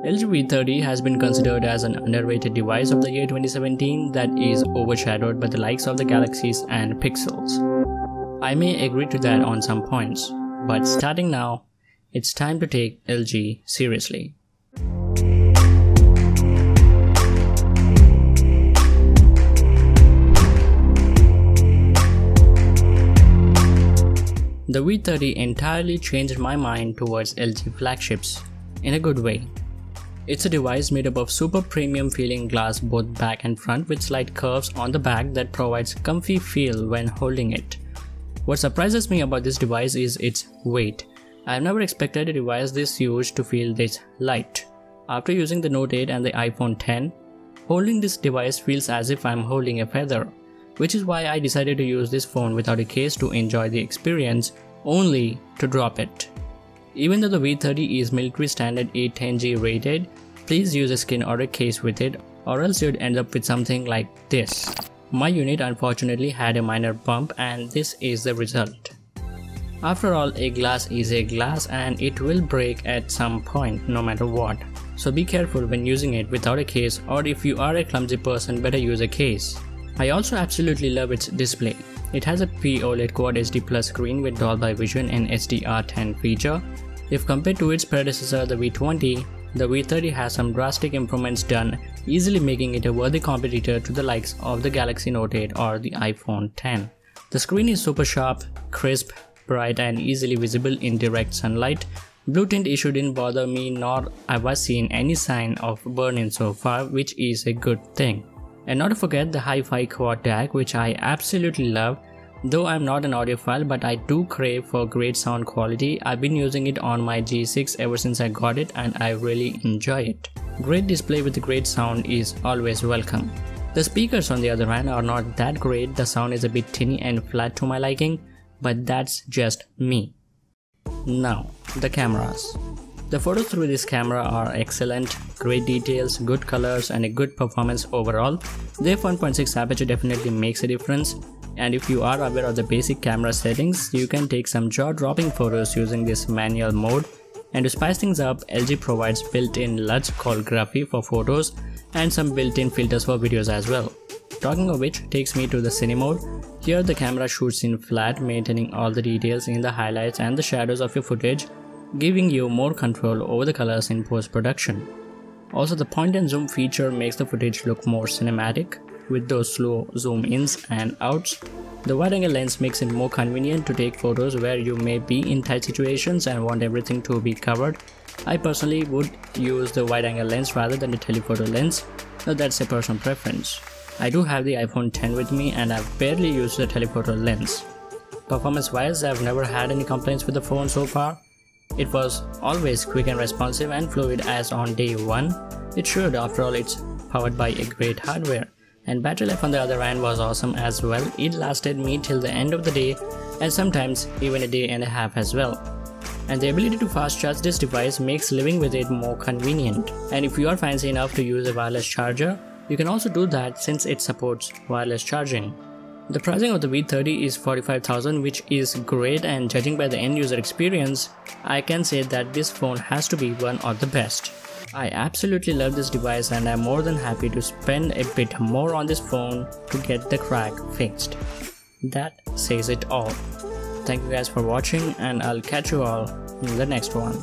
LG V30 has been considered as an underrated device of the year 2017 that is overshadowed by the likes of the Galaxies and Pixels. I may agree to that on some points, but starting now, it's time to take LG seriously. The V30 entirely changed my mind towards LG flagships, in a good way. It's a device made up of super premium feeling glass both back and front with slight curves on the back that provides comfy feel when holding it. What surprises me about this device is its weight. I've never expected a device this huge to feel this light. After using the Note 8 and the iPhone X, holding this device feels as if I'm holding a feather, which is why I decided to use this phone without a case to enjoy the experience, only to drop it. Even though the V30 is military standard 810G rated, please use a skin or a case with it, or else you'd end up with something like this. My unit unfortunately had a minor bump, and this is the result. After all, a glass is a glass and it will break at some point no matter what. So be careful when using it without a case, or if you are a clumsy person, better use a case. I also absolutely love its display. It has a OLED Quad HD Plus screen with Dolby Vision and HDR10 feature. If compared to its predecessor the V20, the V30 has some drastic improvements done, easily making it a worthy competitor to the likes of the Galaxy Note 8 or the iPhone X. The screen is super sharp, crisp, bright and easily visible in direct sunlight. Blue tint issue didn't bother me, nor have I seen any sign of burn-in so far, which is a good thing. And not to forget the hi-fi quad DAC, which I absolutely love. Though I'm not an audiophile, but I do crave for great sound quality. I've been using it on my G6 ever since I got it and I really enjoy it. Great display with great sound is always welcome. The speakers on the other hand are not that great. The sound is a bit tinny and flat to my liking, but that's just me. Now, the cameras. The photos through this camera are excellent, great details, good colors and a good performance overall. The f1.6 aperture definitely makes a difference, and if you are aware of the basic camera settings, you can take some jaw-dropping photos using this manual mode. And to spice things up, LG provides built-in LUTs called Graphy for photos and some built-in filters for videos as well. Talking of which takes me to the Cine mode. Here the camera shoots in flat, maintaining all the details in the highlights and the shadows of your footage, giving you more control over the colors in post-production. Also, the point and zoom feature makes the footage look more cinematic with those slow zoom ins and outs. The wide-angle lens makes it more convenient to take photos where you may be in tight situations and want everything to be covered. I personally would use the wide-angle lens rather than the telephoto lens, but that's a personal preference. I do have the iPhone X with me and I've barely used the telephoto lens. Performance-wise, I've never had any complaints with the phone so far. It was always quick and responsive and fluid as on day one. It should, after all it's powered by a great hardware. And battery life on the other hand was awesome as well. It lasted me till the end of the day and sometimes even a day and a half as well. And the ability to fast charge this device makes living with it more convenient. And if you are fancy enough to use a wireless charger, you can also do that since it supports wireless charging. The pricing of the V30 is $45,000, which is great, and judging by the end user experience, I can say that this phone has to be one of the best. I absolutely love this device and I'm more than happy to spend a bit more on this phone to get the crack fixed. That says it all. Thank you guys for watching and I'll catch you all in the next one.